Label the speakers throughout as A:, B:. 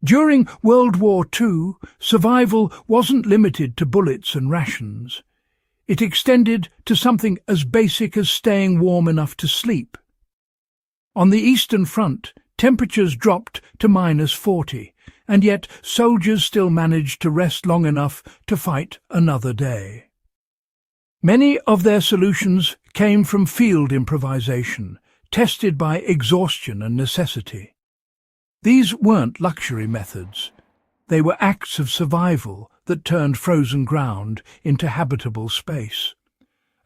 A: During World War II, survival wasn't limited to bullets and rations. It extended to something as basic as staying warm enough to sleep. On the Eastern Front, temperatures dropped to -40, and yet soldiers still managed to rest long enough to fight another day. Many of their solutions came from field improvisation, tested by exhaustion and necessity. These weren't luxury methods. They were acts of survival that turned frozen ground into habitable space.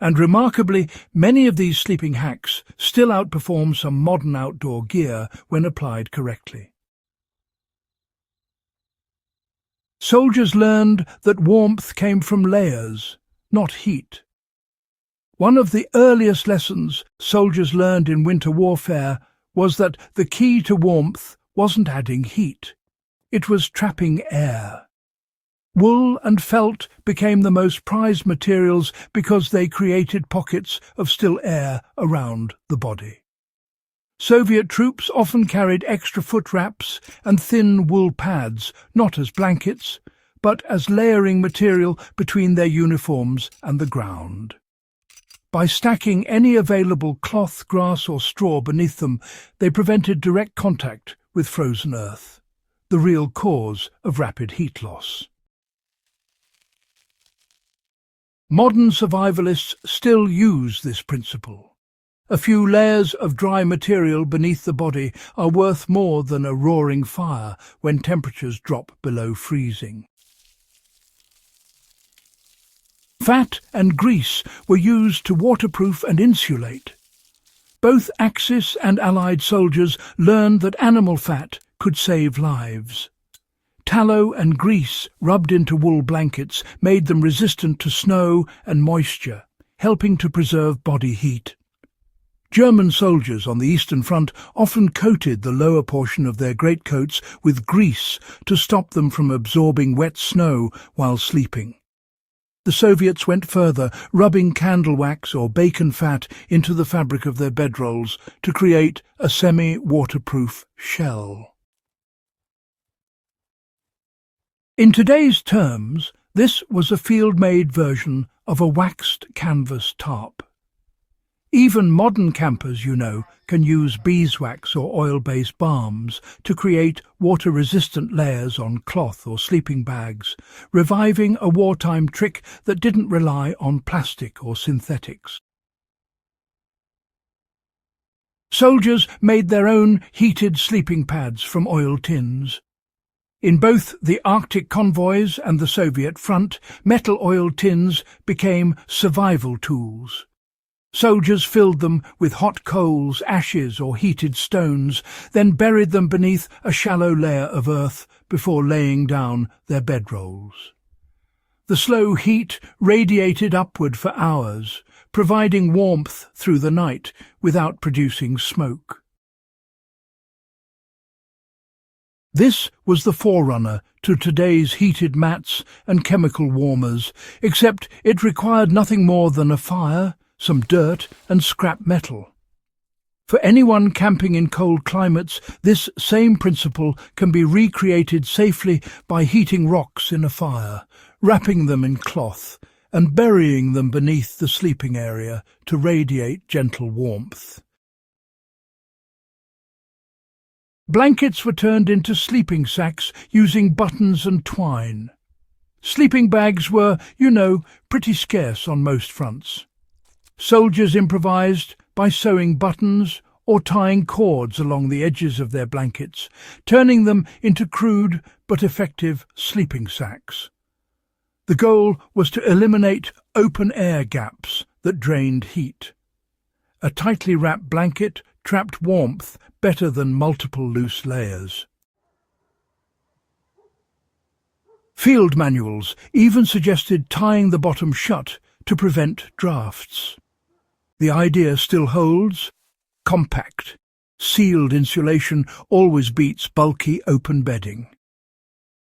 A: And remarkably, many of these sleeping hacks still outperform some modern outdoor gear when applied correctly. Soldiers learned that warmth came from layers, not heat. One of the earliest lessons soldiers learned in winter warfare was that the key to warmth wasn't adding heat. It was trapping air. Wool and felt became the most prized materials because they created pockets of still air around the body. Soviet troops often carried extra foot wraps and thin wool pads, not as blankets, but as layering material between their uniforms and the ground. By stacking any available cloth, grass or straw beneath them, they prevented direct contact with frozen earth, the real cause of rapid heat loss. Modern survivalists still use this principle. A few layers of dry material beneath the body are worth more than a roaring fire when temperatures drop below freezing. Fat and grease were used to waterproof and insulate. Both Axis and Allied soldiers learned that animal fat could save lives. Tallow and grease rubbed into wool blankets made them resistant to snow and moisture, helping to preserve body heat. German soldiers on the Eastern Front often coated the lower portion of their greatcoats with grease to stop them from absorbing wet snow while sleeping. The Soviets went further, rubbing candle wax or bacon fat into the fabric of their bedrolls to create a semi-waterproof shell. In today's terms, this was a field-made version of a waxed canvas tarp. Even modern campers, can use beeswax or oil-based balms to create water-resistant layers on cloth or sleeping bags, reviving a wartime trick that didn't rely on plastic or synthetics. Soldiers made their own heated sleeping pads from oil tins. In both the Arctic convoys and the Soviet front, metal oil tins became survival tools. Soldiers filled them with hot coals, ashes or heated stones, then buried them beneath a shallow layer of earth before laying down their bedrolls. The slow heat radiated upward for hours, providing warmth through the night without producing smoke. This was the forerunner to today's heated mats and chemical warmers, except it required nothing more than a fire, some dirt and scrap metal. For anyone camping in cold climates, this same principle can be recreated safely by heating rocks in a fire, wrapping them in cloth, and burying them beneath the sleeping area to radiate gentle warmth. Blankets were turned into sleeping sacks using buttons and twine. Sleeping bags were, pretty scarce on most fronts. Soldiers improvised by sewing buttons or tying cords along the edges of their blankets, turning them into crude but effective sleeping sacks. The goal was to eliminate open-air gaps that drained heat. A tightly wrapped blanket trapped warmth better than multiple loose layers. Field manuals even suggested tying the bottom shut to prevent drafts. The idea still holds. Compact, sealed insulation always beats bulky open bedding.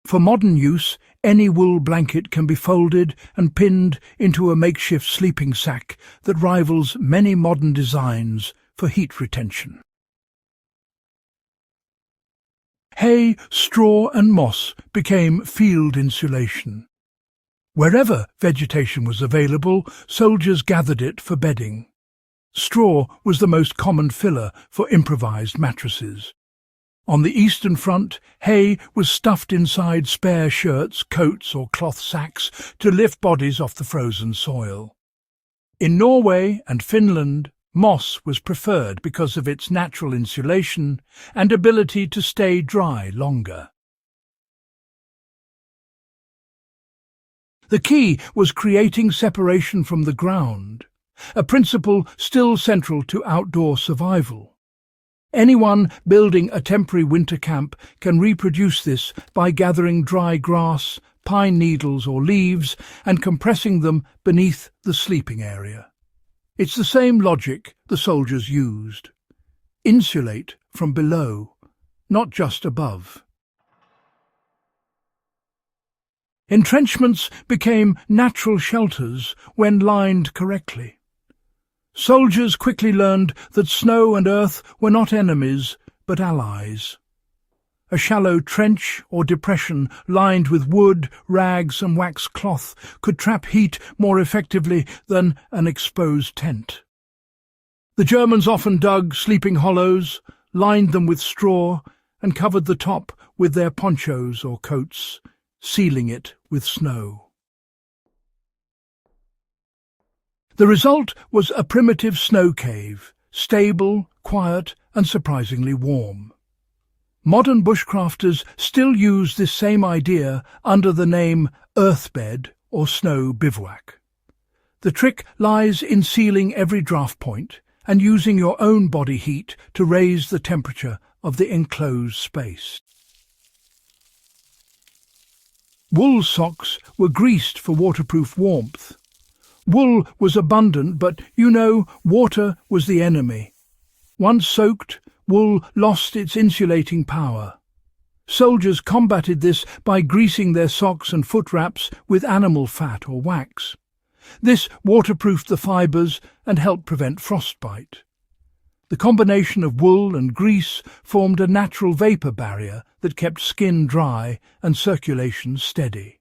A: For modern use, any wool blanket can be folded and pinned into a makeshift sleeping sack that rivals many modern designs for heat retention. hay, straw and moss became field insulation. Wherever vegetation was available, soldiers gathered it for bedding. Straw was the most common filler for improvised mattresses. On the Eastern Front, hay was stuffed inside spare shirts, coats or cloth sacks to lift bodies off the frozen soil. In Norway and Finland, moss was preferred because of its natural insulation and ability to stay dry longer. The key was creating separation from the ground, a principle still central to outdoor survival. Anyone building a temporary winter camp can reproduce this by gathering dry grass, pine needles or leaves and compressing them beneath the sleeping area. It's the same logic the soldiers used. Insulate from below, not just above. Entrenchments became natural shelters when lined correctly. Soldiers quickly learned that snow and earth were not enemies, but allies. A shallow trench or depression lined with wood, rags and waxed cloth could trap heat more effectively than an exposed tent. The Germans often dug sleeping hollows, lined them with straw, and covered the top with their ponchos or coats, sealing it with snow. The result was a primitive snow cave, stable, quiet and surprisingly warm. Modern bushcrafters still use this same idea under the name earthbed or snow bivouac. The trick lies in sealing every draft point and using your own body heat to raise the temperature of the enclosed space. Wool socks were greased for waterproof warmth. Wool was abundant, but, water was the enemy. Once soaked, wool lost its insulating power. Soldiers combated this by greasing their socks and foot wraps with animal fat or wax. This waterproofed the fibres and helped prevent frostbite. The combination of wool and grease formed a natural vapour barrier that kept skin dry and circulation steady.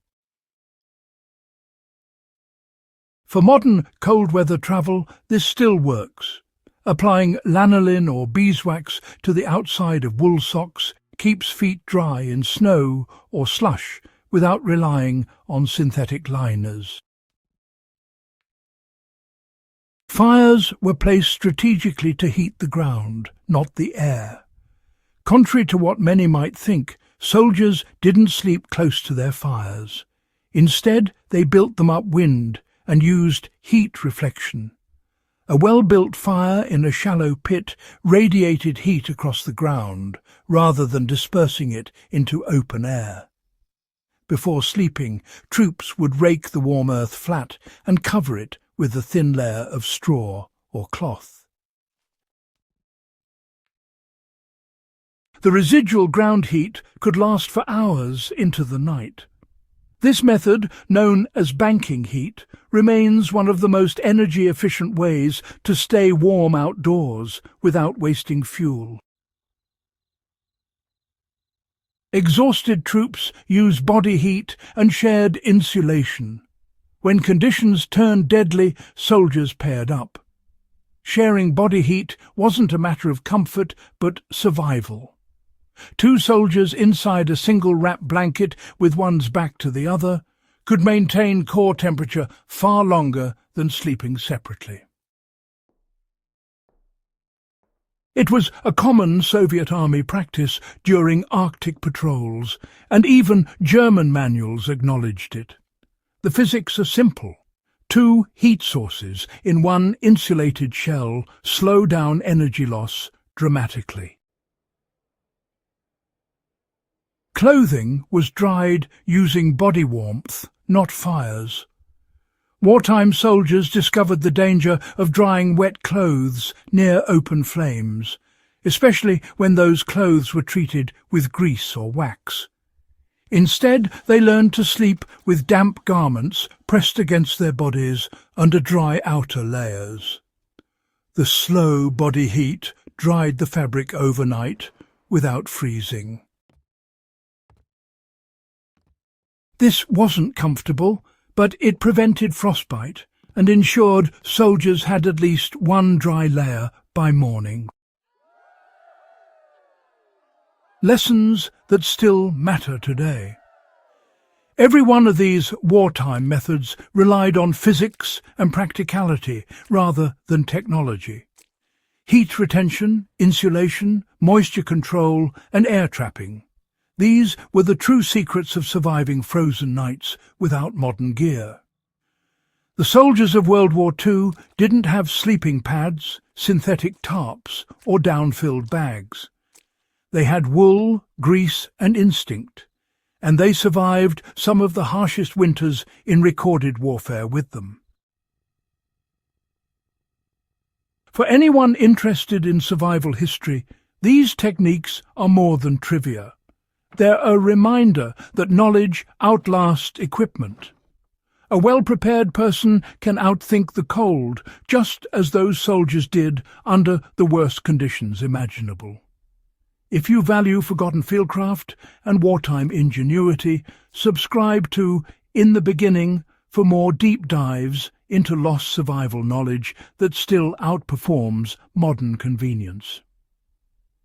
A: For modern cold-weather travel, this still works. Applying lanolin or beeswax to the outside of wool socks keeps feet dry in snow or slush without relying on synthetic liners. Fires were placed strategically to heat the ground, not the air. Contrary to what many might think, soldiers didn't sleep close to their fires. Instead, they built them upwind and used heat reflection. A well-built fire in a shallow pit radiated heat across the ground, rather than dispersing it into open air. Before sleeping, troops would rake the warm earth flat and cover it with a thin layer of straw or cloth. The residual ground heat could last for hours into the night. This method, known as banking heat, remains one of the most energy-efficient ways to stay warm outdoors without wasting fuel. Exhausted troops used body heat and shared insulation. When conditions turned deadly, soldiers paired up. Sharing body heat wasn't a matter of comfort, but survival. Two soldiers inside a single wrap blanket with one's back to the other could maintain core temperature far longer than sleeping separately. It was a common Soviet army practice during Arctic patrols, and even German manuals acknowledged it. The physics are simple. Two heat sources in one insulated shell slow down energy loss dramatically. Clothing was dried using body warmth, not fires. Wartime soldiers discovered the danger of drying wet clothes near open flames, especially when those clothes were treated with grease or wax. Instead, they learned to sleep with damp garments pressed against their bodies under dry outer layers. The slow body heat dried the fabric overnight without freezing. This wasn't comfortable, but it prevented frostbite and ensured soldiers had at least one dry layer by morning. Lessons that still matter today. Every one of these wartime methods relied on physics and practicality rather than technology. Heat retention, insulation, moisture control, and air trapping. These were the true secrets of surviving frozen nights without modern gear. The soldiers of World War II didn't have sleeping pads, synthetic tarps, or down-filled bags. They had wool, grease, and instinct, and they survived some of the harshest winters in recorded warfare with them. For anyone interested in survival history, these techniques are more than trivia. They're a reminder that knowledge outlasts equipment. A well-prepared person can outthink the cold, just as those soldiers did under the worst conditions imaginable. If you value forgotten fieldcraft and wartime ingenuity, subscribe to In the Beginning for more deep dives into lost survival knowledge that still outperforms modern convenience.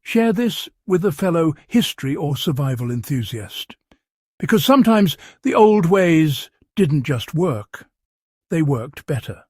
A: Share this with a fellow history or survival enthusiast, because sometimes the old ways didn't just work, they worked better.